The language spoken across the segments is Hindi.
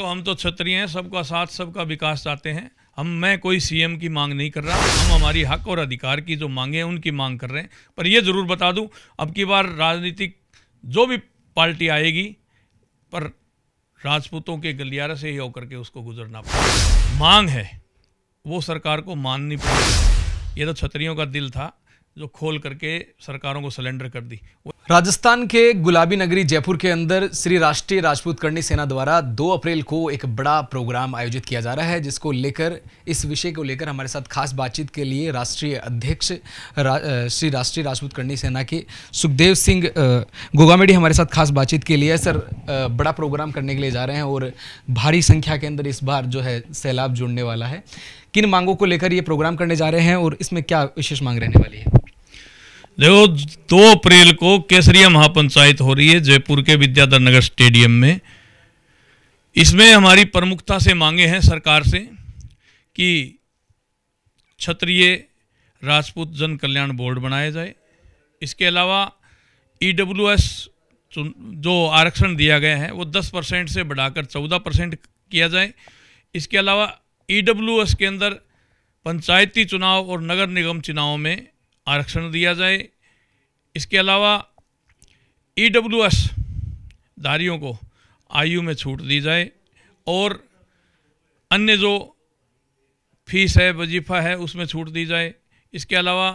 हम तो क्षत्रिय हैं, सबका साथ सबका विकास चाहते हैं। मैं कोई सीएम की मांग नहीं कर रहा, हम हमारी हक और अधिकार की जो मांगे हैं उनकी मांग कर रहे हैं। पर ये ज़रूर बता दूं, अब की बार राजनीतिक जो भी पार्टी आएगी पर राजपूतों के गलियारे से ही होकर के उसको गुजरना पड़ेगा। मांग है वो सरकार को माननी पड़ेगी। ये तो क्षत्रियों का दिल था जो खोल करके सरकारों को सिलेंडर कर दी। राजस्थान के गुलाबी नगरी जयपुर के अंदर श्री राष्ट्रीय राजपूत करणी सेना द्वारा 2 अप्रैल को एक बड़ा प्रोग्राम आयोजित किया जा रहा है, जिसको लेकर इस विषय को लेकर हमारे साथ खास बातचीत के लिए राष्ट्रीय अध्यक्ष श्री राष्ट्रीय राजपूत करणी सेना के सुखदेव सिंह गोगामेडी हमारे साथ खास बातचीत के लिए। सर, बड़ा प्रोग्राम करने के लिए जा रहे हैं और भारी संख्या के अंदर इस बार जो है सैलाब जुड़ने वाला है। किन मांगों को लेकर ये प्रोग्राम करने जा रहे हैं और इसमें क्या विशेष मांग रहने वाली है? देखो, 2 अप्रैल को केसरिया महापंचायत हो रही है जयपुर के विद्याधर नगर स्टेडियम में। इसमें हमारी प्रमुखता से मांगे हैं सरकार से कि क्षत्रिय राजपूत जन कल्याण बोर्ड बनाया जाए। इसके अलावा ईडब्ल्यूएस जो आरक्षण दिया गया है वो 10% से बढ़ाकर 14% किया जाए। इसके अलावा ईडब्ल्यूएस के अंदर पंचायती चुनाव और नगर निगम चुनाव में आरक्षण दिया जाए। इसके अलावा ईडब्ल्यूएस धारियों को आयु में छूट दी जाए और अन्य जो फीस है, वजीफा है, उसमें छूट दी जाए। इसके अलावा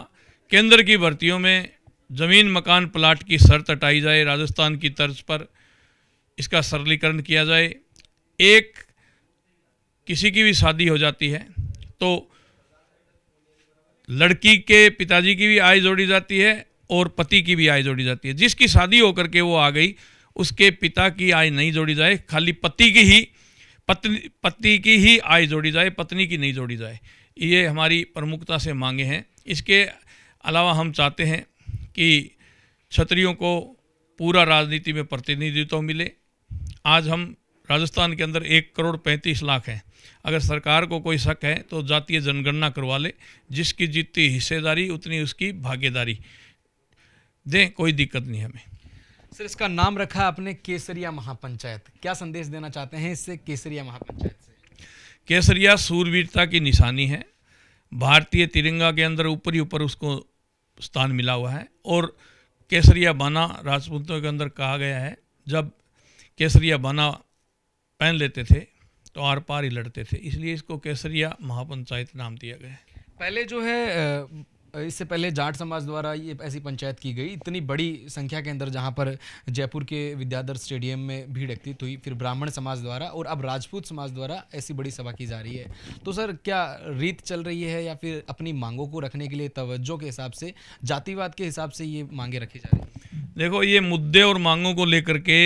केंद्र की भर्तियों में ज़मीन मकान प्लाट की शर्त हटाई जाए, राजस्थान की तर्ज पर इसका सरलीकरण किया जाए। किसी की भी शादी हो जाती है तो लड़की के पिताजी की भी आय जोड़ी जाती है और पति की भी आय जोड़ी जाती है। जिसकी शादी होकर के वो आ गई उसके पिता की आय नहीं जोड़ी जाए, खाली पति की ही आय जोड़ी जाए, पत्नी की नहीं जोड़ी जाए। ये हमारी प्रमुखता से मांगे हैं। इसके अलावा हम चाहते हैं कि क्षत्रियों को पूरा राजनीति में प्रतिनिधित्व मिले। आज हम राजस्थान के अंदर 1,35,00,000 हैं। अगर सरकार को कोई शक है तो जातीय जनगणना करवा ले, जिसकी जितनी हिस्सेदारी उतनी उसकी भागीदारी दें, कोई दिक्कत नहीं हमें। सर, इसका नाम रखा आपने केसरिया महापंचायत, क्या संदेश देना चाहते हैं इससे केसरिया महापंचायत से? केसरिया सूरवीरता की निशानी है। भारतीय तिरंगा के अंदर ऊपर ही ऊपर उसको स्थान मिला हुआ है और केसरिया बाना राजपूतों के अंदर कहा गया है। जब केसरिया बाना पहन लेते थे तो आर पार ही लड़ते थे, इसलिए इसको केसरिया महापंचायत नाम दिया गया है। पहले जो है इससे पहले जाट समाज द्वारा ये ऐसी पंचायत की गई, इतनी बड़ी संख्या के अंदर, जहाँ पर जयपुर के विद्याधर स्टेडियम में भीड़ एकत्रित हुई, फिर ब्राह्मण समाज द्वारा और अब राजपूत समाज द्वारा ऐसी बड़ी सभा की जा रही है। तो सर, क्या रीत चल रही है या फिर अपनी मांगों को रखने के लिए तवज्जो के हिसाब से, जातिवाद के हिसाब से ये मांगे रखी जा रही है? देखो, ये मुद्दे और मांगों को लेकर के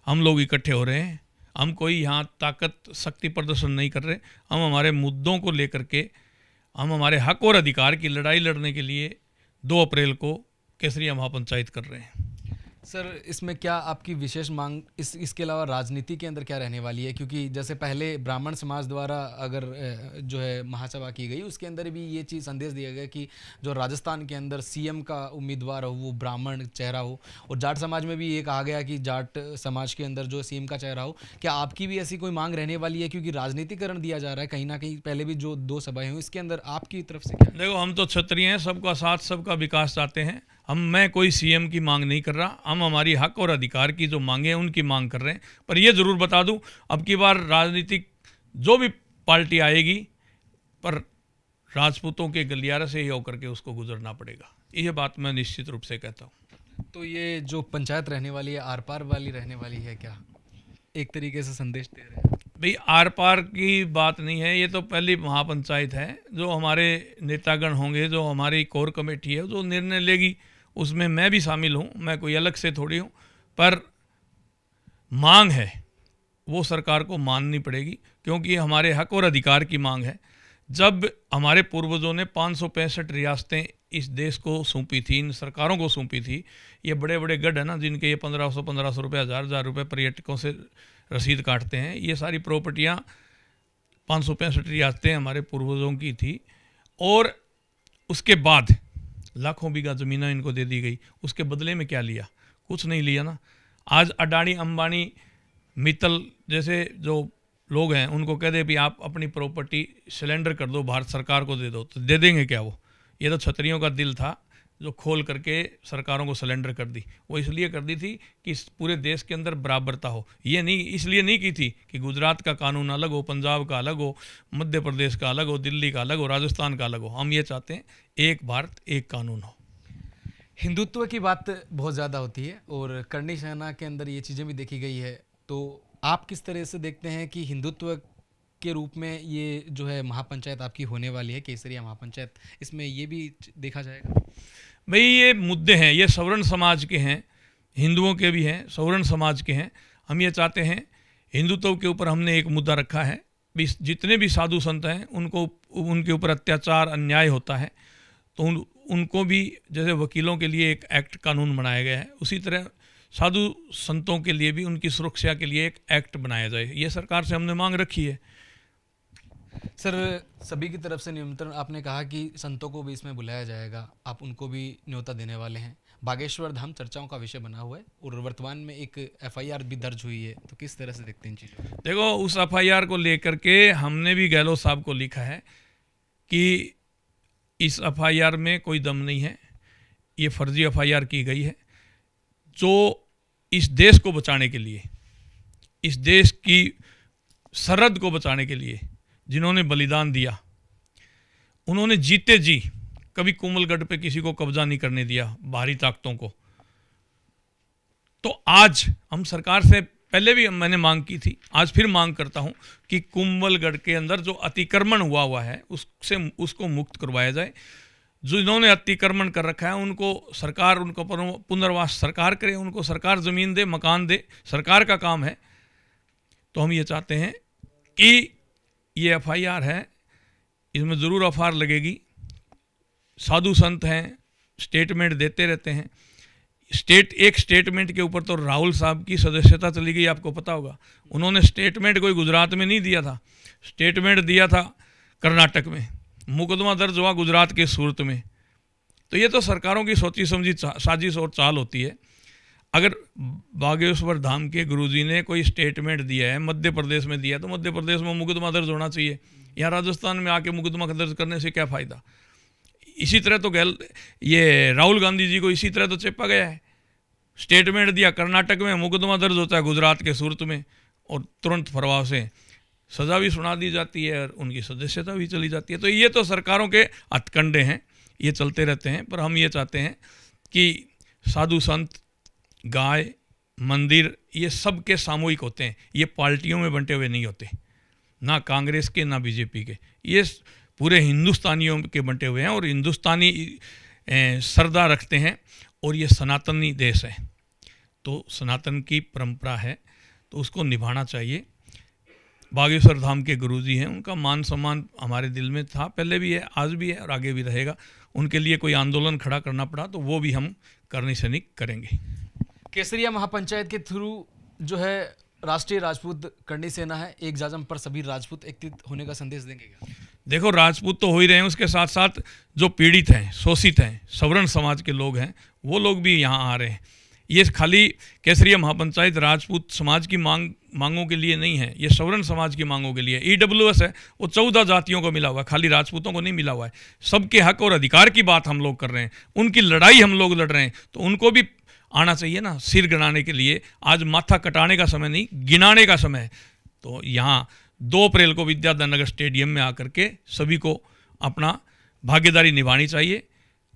हम लोग इकट्ठे हो रहे हैं। हम कोई यहाँ ताकत शक्ति प्रदर्शन नहीं कर रहे। हम हमारे मुद्दों को लेकर के, हम हमारे हक और अधिकार की लड़ाई लड़ने के लिए 2 अप्रैल को केसरिया महापंचायत कर रहे हैं। सर, इसमें क्या आपकी विशेष मांग इसके अलावा राजनीति के अंदर क्या रहने वाली है? क्योंकि जैसे पहले ब्राह्मण समाज द्वारा अगर जो है महासभा की गई, उसके अंदर भी ये चीज़ संदेश दिया गया कि जो राजस्थान के अंदर सीएम का उम्मीदवार हो वो ब्राह्मण चेहरा हो, और जाट समाज में भी ये कहा गया कि जाट समाज के अंदर जो सीएम का चेहरा हो। क्या आपकी भी ऐसी कोई मांग रहने वाली है? क्योंकि राजनीतिकरण दिया जा रहा है कहीं ना कहीं, पहले भी जो 2 सभाएं हुई इसके अंदर आपकी तरफ से क्या? देखो, हम तो क्षत्रिय हैं, सबका साथ सबका विकास चाहते हैं। मैं कोई सीएम की मांग नहीं कर रहा, हम हमारी हक और अधिकार की जो मांगे हैं उनकी मांग कर रहे हैं। पर यह ज़रूर बता दूं, अब की बार राजनीतिक जो भी पार्टी आएगी पर राजपूतों के गलियारे से ही होकर के उसको गुजरना पड़ेगा। यह बात मैं निश्चित रूप से कहता हूँ। तो ये जो पंचायत रहने वाली है आर पार वाली रहने वाली है, क्या एक तरीके से संदेश दे रहे हैं? भाई, आर पार की बात नहीं है, ये तो पहली महापंचायत है। जो हमारे नेतागण होंगे, जो हमारी कोर कमेटी है, जो निर्णय लेगी उसमें मैं भी शामिल हूँ, मैं कोई अलग से थोड़ी हूँ। पर मांग है वो सरकार को माननी पड़ेगी, क्योंकि हमारे हक और अधिकार की मांग है। जब हमारे पूर्वजों ने 565 रियासतें इस देश को सौंपी थी, इन सरकारों को सौंपी थी, ये बड़े बड़े गढ़ है ना, जिनके ये 1500 रुपये, 1000 रुपये पर्यटकों से रसीद काटते हैं, ये सारी प्रॉपर्टियाँ 565 रियासतें हमारे पूर्वजों की थी। और उसके बाद लाखों बीघा ज़मीनें इनको दे दी गई। उसके बदले में क्या लिया? कुछ नहीं लिया ना। आज अडानी, अंबानी, मित्तल जैसे जो लोग हैं उनको कह दे भी आप अपनी प्रॉपर्टी सिलेंडर कर दो, भारत सरकार को दे दो, तो दे देंगे क्या वो? ये तो क्षत्रियों का दिल था जो खोल करके सरकारों को सिलेंडर कर दी। वो इसलिए कर दी थी कि पूरे देश के अंदर बराबरता हो। ये नहीं, इसलिए नहीं की थी कि गुजरात का कानून अलग हो, पंजाब का अलग हो, मध्य प्रदेश का अलग हो, दिल्ली का अलग हो, राजस्थान का अलग हो। हम ये चाहते हैं एक भारत एक कानून हो। हिंदुत्व की बात बहुत ज़्यादा होती है और करनी सेना के अंदर ये चीज़ें भी देखी गई है, तो आप किस तरह से देखते हैं कि हिंदुत्व के रूप में ये जो है महापंचायत आपकी होने वाली है, केसरिया महापंचायत, इसमें ये भी देखा जाएगा? भाई ये मुद्दे हैं, ये सवर्ण समाज के हैं, हिंदुओं के भी हैं, सवर्ण समाज के हैं। हम ये चाहते हैं, हिंदुत्व के ऊपर हमने एक मुद्दा रखा है, जितने भी साधु संत हैं उनको, उनके ऊपर अत्याचार अन्याय होता है तो उनको भी, जैसे वकीलों के लिए एक एक्ट कानून बनाया गया है, उसी तरह साधु संतों के लिए भी उनकी सुरक्षा के लिए एक एक्ट बनाया जाए। ये सरकार से हमने मांग रखी है। सर, सभी की तरफ से निमंत्रण, आपने कहा कि संतों को भी इसमें बुलाया जाएगा, आप उनको भी न्योता देने वाले हैं। बागेश्वर धाम चर्चाओं का विषय बना हुआ है और वर्तमान में एक एफआईआर भी दर्ज हुई है, तो किस तरह से देखते हैं इन चीज़ों को? देखो, उस एफआईआर को लेकर के हमने भी गहलोत साहब को लिखा है कि इस एफआईआर में कोई दम नहीं है, ये फर्जी एफआईआर की गई है। जो इस देश को बचाने के लिए, इस देश की सरहद को बचाने के लिए जिन्होंने बलिदान दिया, उन्होंने जीते जी कभी कोमलगढ़ पे किसी को कब्जा नहीं करने दिया, बाहरी ताकतों को। तो आज हम सरकार से, पहले भी मैंने मांग की थी, आज फिर मांग करता हूं कि कोमलगढ़ के अंदर जो अतिक्रमण हुआ है उसको मुक्त करवाया जाए। जो इन्होंने अतिक्रमण कर रखा है उनको सरकार, उनको पुनर्वास सरकार करे, उनको सरकार ज़मीन दे, मकान दे, सरकार का काम है। तो हम ये चाहते हैं कि ये एफआईआर है, इसमें ज़रूर एफआईआर लगेगी। साधु संत हैं, स्टेटमेंट देते रहते हैं। एक स्टेटमेंट के ऊपर तो राहुल साहब की सदस्यता चली गई, आपको पता होगा। उन्होंने स्टेटमेंट कोई गुजरात में नहीं दिया था, स्टेटमेंट दिया था कर्नाटक में, मुकदमा दर्ज हुआ गुजरात के सूरत में। तो ये तो सरकारों की सोची समझी साजिश और चाल होती है। अगर बागेश्वर धाम के गुरुजी ने कोई स्टेटमेंट दिया है, मध्य प्रदेश में दिया, तो मध्य प्रदेश में मुकदमा दर्ज होना चाहिए। यहाँ राजस्थान में आके मुकदमा दर्ज करने से क्या फ़ायदा? इसी तरह तो ये राहुल गांधी जी को इसी तरह तो चेपा गया है। स्टेटमेंट दिया कर्नाटक में, मुकदमा दर्ज होता है गुजरात के सूरत में, और तुरंत प्रभाव से सज़ा भी सुना दी जाती है और उनकी सदस्यता भी चली जाती है। तो ये तो सरकारों के हथकंडे हैं, ये चलते रहते हैं। पर हम ये चाहते हैं कि साधु संत, गाय, मंदिर, ये सब के सामूहिक होते हैं, ये पार्टियों में बंटे हुए नहीं होते, ना कांग्रेस के ना बीजेपी के, ये पूरे हिंदुस्तानियों के बंटे हुए हैं और हिंदुस्तानी श्रद्धा रखते हैं। और ये सनातनी देश है, तो सनातन की परंपरा है, तो उसको निभाना चाहिए। बागेश्वर धाम के गुरुजी हैं, उनका मान सम्मान हमारे दिल में था, पहले भी है, आज भी है और आगे भी रहेगा। उनके लिए कोई आंदोलन खड़ा करना पड़ा तो वो भी हम करनी सैनिक करेंगे। केसरिया महापंचायत के थ्रू जो है राष्ट्रीय राजपूत करनी सेना है, एक जाजम पर सभी राजपूत एकत्रित होने का संदेश देंगे क्या? देखो, राजपूत तो हो ही रहे हैं, उसके साथ साथ जो पीड़ित हैं, शोषित हैं, सवर्ण समाज के लोग हैं, वो लोग भी यहाँ आ रहे हैं। ये खाली केसरिया महापंचायत राजपूत समाज की मांगों के लिए नहीं है, ये सवर्ण समाज की मांगों के लिए। ईडब्ल्यूएस है, वो 14 जातियों को मिला हुआ है, खाली राजपूतों को नहीं मिला हुआ है। सबके हक और अधिकार की बात हम लोग कर रहे हैं, उनकी लड़ाई हम लोग लड़ रहे हैं, तो उनको भी आना चाहिए ना सिर गिनाने के लिए। आज माथा कटाने का समय नहीं, गिनाने का समय है। तो यहाँ 2 अप्रैल को विद्याधर नगर स्टेडियम में आकर के सभी को अपना भागीदारी निभानी चाहिए।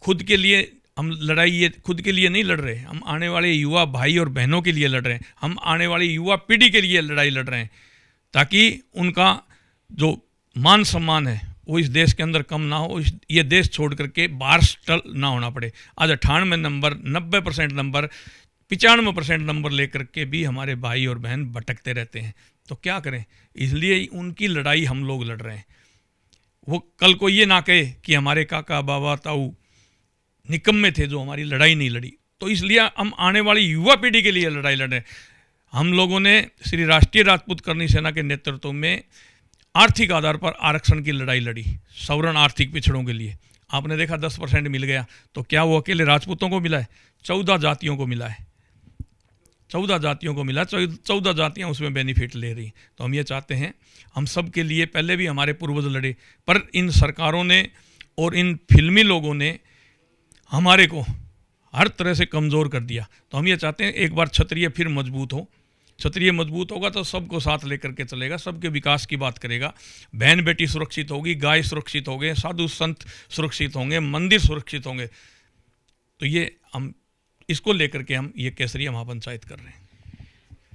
खुद के लिए हम लड़ाई, ये खुद के लिए नहीं लड़ रहे, हम आने वाले युवा भाई और बहनों के लिए लड़ रहे हैं, हम आने वाली युवा पीढ़ी के लिए लड़ाई लड़ रहे हैं, ताकि उनका जो मान सम्मान है वो इस देश के अंदर कम ना हो, ये देश छोड़ करके बाहर सेटल ना होना पड़े। आज 98 नंबर, 90% नंबर, 95% नंबर लेकर के भी हमारे भाई और बहन भटकते रहते हैं, तो क्या करें? इसलिए उनकी लड़ाई हम लोग लड़ रहे हैं। वो कल को ये ना कहे कि हमारे काका बाबा ताऊ निकम्मे थे जो हमारी लड़ाई नहीं लड़ी। तो इसलिए हम आने वाली युवा पीढ़ी के लिए लड़ाई लड़ रहे हैं। हम लोगों ने श्री राष्ट्रीय राजपूत करनी सेना के नेतृत्व में आर्थिक आधार पर आरक्षण की लड़ाई लड़ी, सवर्ण आर्थिक पिछड़ों के लिए। आपने देखा 10% मिल गया, तो क्या वो अकेले राजपूतों को मिला है? 14 जातियों को मिला है। 14 जातियों को मिला, 14 जातियाँ उसमें बेनिफिट ले रही। तो हम ये चाहते हैं, हम सब के लिए पहले भी हमारे पूर्वज लड़े, पर इन सरकारों ने और इन फिल्मी लोगों ने हमारे को हर तरह से कमज़ोर कर दिया। तो हम ये चाहते हैं एक बार क्षत्रिय फिर मजबूत हो। क्षत्रिय मजबूत होगा तो सबको साथ लेकर के चलेगा, सबके विकास की बात करेगा। बहन बेटी सुरक्षित होगी, गाय सुरक्षित होंगे, साधु संत सुरक्षित होंगे, मंदिर सुरक्षित होंगे। तो ये हम इसको लेकर के हम ये केसरिया महापंचायत कर रहे हैं।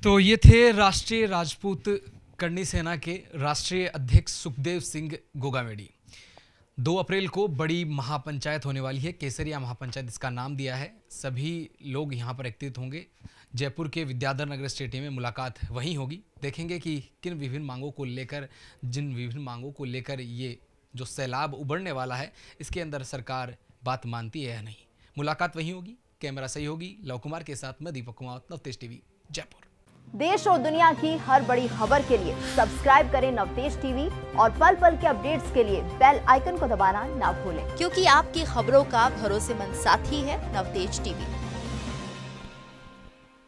तो ये थे राष्ट्रीय राजपूत करनी सेना के राष्ट्रीय अध्यक्ष सुखदेव सिंह गोगामेडी। 2 अप्रैल को बड़ी महापंचायत होने वाली है, केसरिया महापंचायत इसका नाम दिया है। सभी लोग यहाँ पर एकत्रित होंगे। जयपुर के विद्याधर नगर स्टेडियम में मुलाकात वहीं होगी। देखेंगे कि किन विभिन्न मांगों को लेकर ये जो सैलाब उबरने वाला है, इसके अंदर सरकार बात मानती है या नहीं। मुलाकात वहीं होगी। कैमरा सहयोगी लव कुमार के साथ मैं दीपक कुमार, नवतेज टीवी, जयपुर। देश और दुनिया की हर बड़ी खबर के लिए सब्सक्राइब करें नवतेज टीवी और पल पल के अपडेट्स के लिए बेल आइकन को दबाना ना भूलें, क्योंकि आपकी खबरों का भरोसेमंद साथी है नवतेज टीवी।